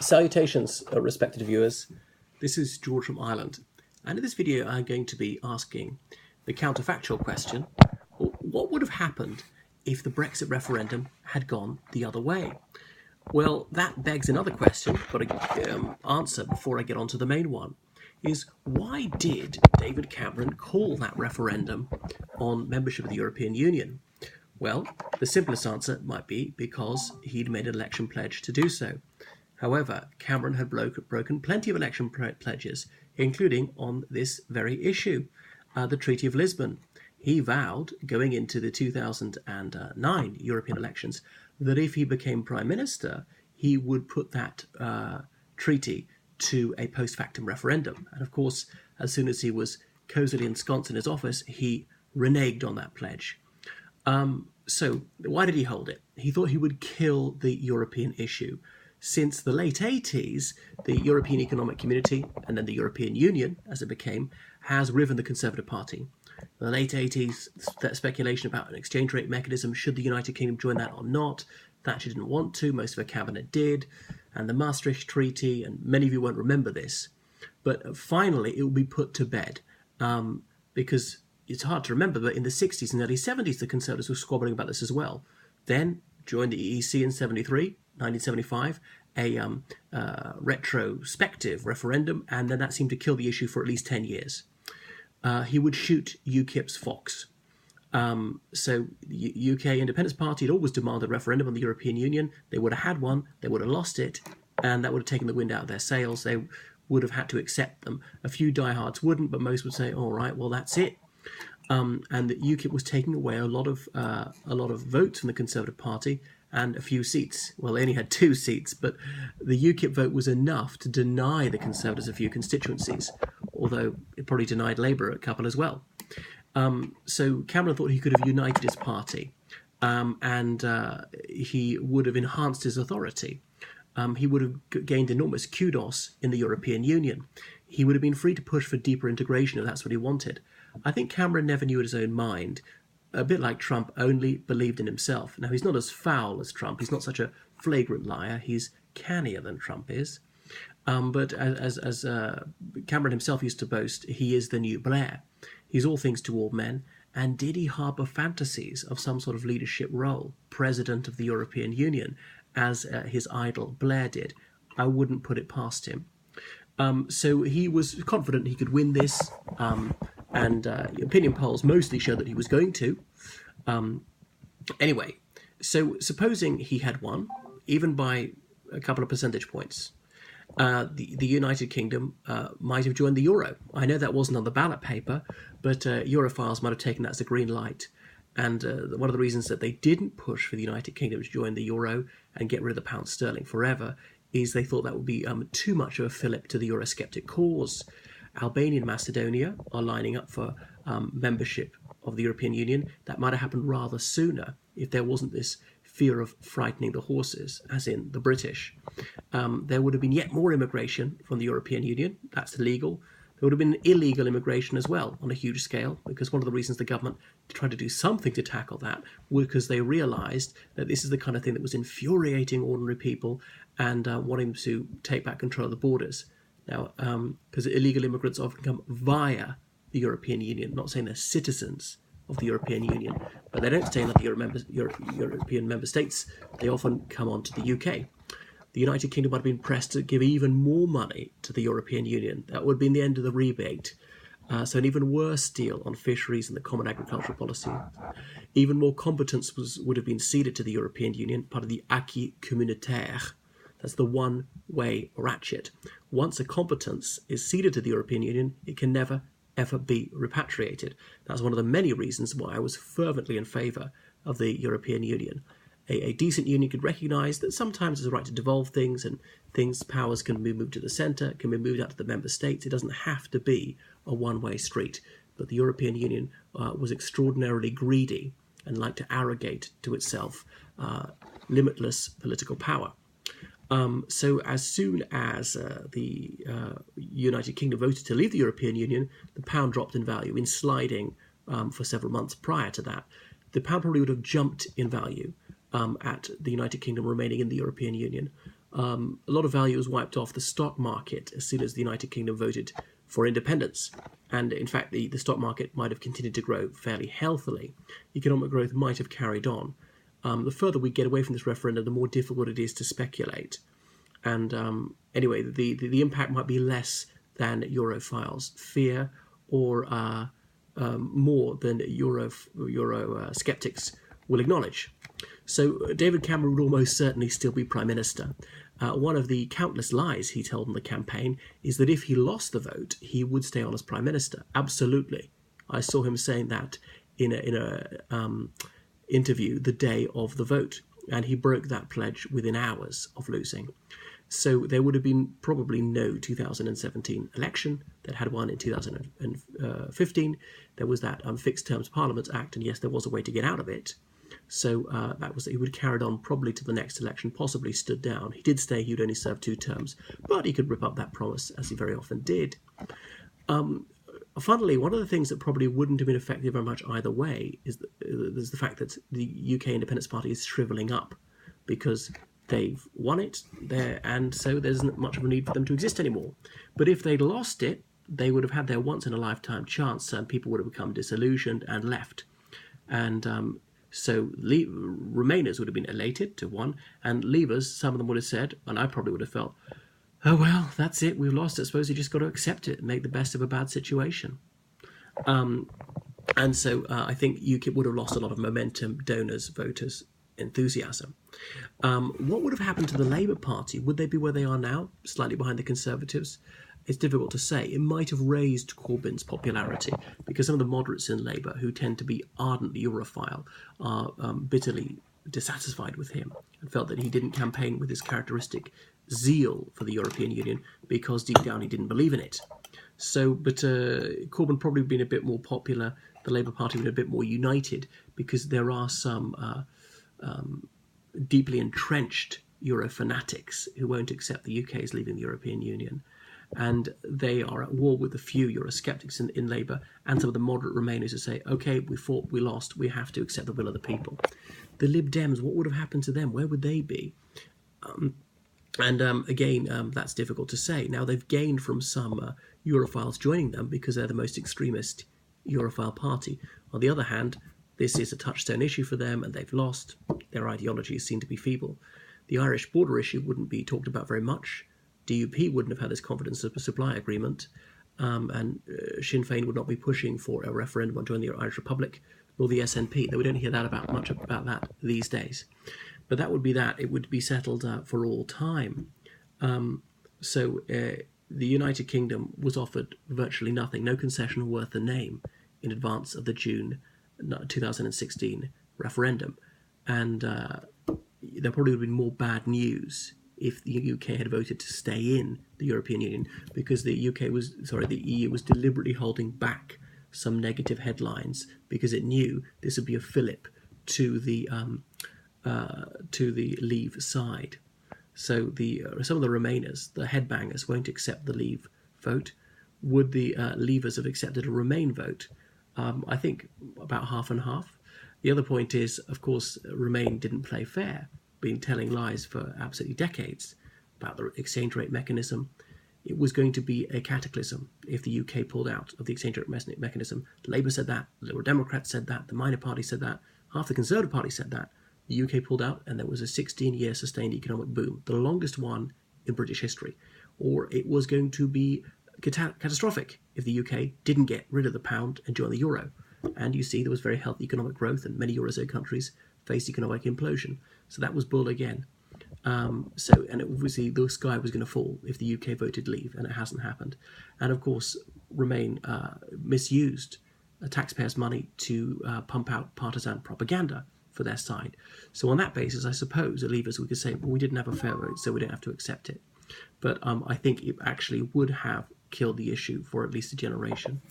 Salutations, respected viewers. This is George from Ireland, and in this video I'm going to be asking the counterfactual question: what would have happened if the Brexit referendum had gone the other way? Well, that begs another question, but to answer before I get on to the main one, is why did David Cameron call that referendum on membership of the European Union? Well, the simplest answer might be because he'd made an election pledge to do so. However, Cameron had broken plenty of election pledges, including on this very issue, the Treaty of Lisbon. He vowed, going into the 2009 European elections, that if he became Prime Minister, he would put that treaty to a post factum referendum. And of course, as soon as he was cosily ensconced in his office, he reneged on that pledge. So why did he hold it? He thought he would kill the European issue. Since the late 80s, the European Economic Community, and then the European Union, as it became, has riven the Conservative Party. In the late 80s, that speculation about an exchange rate mechanism, should the United Kingdom join that or not, Thatcher didn't want to, most of her cabinet did, and the Maastricht Treaty, and many of you won't remember this. But finally, it will be put to bed, because it's hard to remember, but in the 60s and early 70s, the Conservatives were squabbling about this as well. Then joined the EEC in 1975, a retrospective referendum, and then that seemed to kill the issue for at least 10 years. He would shoot UKIP's fox. So the UK Independence Party had always demanded a referendum on the European Union. They would have had one, they would have lost it, and that would have taken the wind out of their sails. They would have had to accept them. A few diehards wouldn't, but most would say, all right, well, that's it. And that UKIP was taking away a lot of votes from the Conservative Party and a few seats. Well, they only had 2 seats, but the UKIP vote was enough to deny the Conservatives a few constituencies, although it probably denied Labour a couple as well. So Cameron thought he could have united his party, and he would have enhanced his authority. He would have gained enormous kudos in the European Union. He would have been free to push for deeper integration if that's what he wanted. I think Cameron never knew in his own mind, a bit like Trump, only believed in himself. Now, he's not as foul as Trump. He's not such a flagrant liar. He's cannier than Trump is. But as Cameron himself used to boast, he is the new Blair. He's all things to all men. And did he harbour fantasies of some sort of leadership role, president of the European Union, as his idol Blair did? I wouldn't put it past him. So he was confident he could win this, and opinion polls mostly show that he was going to. Anyway, so supposing he had won, even by a couple of percentage points, the United Kingdom might have joined the euro. I know that wasn't on the ballot paper, but Europhiles might have taken that as a green light. And one of the reasons that they didn't push for the United Kingdom to join the euro and get rid of the pound sterling forever is they thought that would be too much of a fillip to the Eurosceptic cause. Albania and Macedonia are lining up for membership of the European Union. That might have happened rather sooner if there wasn't this fear of frightening the horses, as in the British. There would have been yet more immigration from the European Union. That's illegal. There would have been illegal immigration as well on a huge scale, because one of the reasons the government tried to do something to tackle that was because they realised that this is the kind of thing that was infuriating ordinary people and wanting to take back control of the borders. Now, because illegal immigrants often come via the European Union, not saying they're citizens of the European Union, but they don't stay in the European member states. They often come on to the UK. The United Kingdom might have been pressed to give even more money to the European Union. That would have been the end of the rebate. So an even worse deal on fisheries and the common agricultural policy. Even more competence would have been ceded to the European Union, part of the acquis communautaire. That's the one-way ratchet. Once a competence is ceded to the European Union, it can never, ever be repatriated. That's one of the many reasons why I was fervently in favour of the European Union. A decent union could recognise that sometimes there's a right to devolve things, and powers can be moved to the centre, can be moved out to the member states. It doesn't have to be a one-way street. But the European Union was extraordinarily greedy and liked to arrogate to itself limitless political power. So as soon as the United Kingdom voted to leave the European Union, the pound dropped in value, in sliding for several months prior to that. The pound probably would have jumped in value at the United Kingdom remaining in the European Union. A lot of value was wiped off the stock market as soon as the United Kingdom voted for independence. And in fact, the stock market might have continued to grow fairly healthily. Economic growth might have carried on. The further we get away from this referendum, the more difficult it is to speculate. And anyway, the impact might be less than Europhiles fear, or more than Euro skeptics will acknowledge. So David Cameron would almost certainly still be Prime Minister. One of the countless lies he told in the campaign is that if he lost the vote, he would stay on as Prime Minister. Absolutely. I saw him saying that in a interview the day of the vote, and he broke that pledge within hours of losing. So there would have been probably no 2017 election. That had one in 2015. There was that Fixed Terms Parliament Act, and yes, there was a way to get out of it. So that was, he would have carried on probably to the next election, possibly stood down. He did stay, he would only serve 2 terms, but he could rip up that promise, as he very often did. Funnily, one of the things that probably wouldn't have been effective very much either way is the fact that the UK Independence Party is shrivelling up, because they've won it there, and so there isn't much of a need for them to exist anymore. But if they'd lost it, they would have had their once-in-a-lifetime chance, and people would have become disillusioned and left. And so Remainers would have been elated to one, and Leavers, some of them would have said, and I probably would have felt, oh well, that's it, we've lost it, I suppose you just got to accept it and make the best of a bad situation. And so I think UKIP would have lost a lot of momentum, donors, voters, enthusiasm. What would have happened to the Labour Party? Would they be where they are now, slightly behind the Conservatives? It's difficult to say. It might have raised Corbyn's popularity, because some of the moderates in Labour, who tend to be ardent Europhile, are bitterly dissatisfied with him and felt that he didn't campaign with his characteristic zeal for the European Union, because deep down he didn't believe in it. So, but Corbyn probably been a bit more popular. The Labour Party would have been a bit more united, because there are some deeply entrenched Euro fanatics who won't accept the UK as leaving the European Union. And they are at war with a few Eurosceptics in Labour and some of the moderate Remainers who say, OK, we fought, we lost, we have to accept the will of the people. The Lib Dems, what would have happened to them? Where would they be? Again, that's difficult to say. Now, they've gained from some Europhiles joining them, because they're the most extremist Europhile party. On the other hand, this is a touchstone issue for them, and they've lost. Their ideologies seem to be feeble. The Irish border issue wouldn't be talked about very much. DUP wouldn't have had this confidence supply agreement, and Sinn Féin would not be pushing for a referendum on joining the Irish Republic, nor the SNP. Though we don't hear that much about that these days. But that would be that. It would be settled for all time. So the United Kingdom was offered virtually nothing, no concession worth the name, in advance of the June 2016 referendum. And there probably would have been more bad news if the UK had voted to stay in the European Union, because the EU was deliberately holding back some negative headlines, because it knew this would be a fillip to the Leave side. So some of the Remainers, the headbangers, won't accept the Leave vote. Would the Leavers have accepted a Remain vote? I think about half and half. The other point is, of course, Remain didn't play fair, been telling lies for absolutely decades about the exchange rate mechanism. It was going to be a cataclysm if the UK pulled out of the exchange rate mechanism. Labour said that, the Liberal Democrats said that, the minor parties said that, half the Conservative Party said that. The UK pulled out, and there was a 16-year sustained economic boom, the longest one in British history. Or it was going to be catastrophic if the UK didn't get rid of the pound and join the euro. And you see there was very healthy economic growth, and many Eurozone countries faced economic implosion. So that was bull again. And obviously the sky was going to fall if the UK voted Leave, and it hasn't happened. And of course, Remain misused taxpayers' money to pump out partisan propaganda for their side. So on that basis, I suppose, the Leavers, we could say, well, we didn't have a fair vote, so we don't have to accept it. But I think it actually would have killed the issue for at least a generation.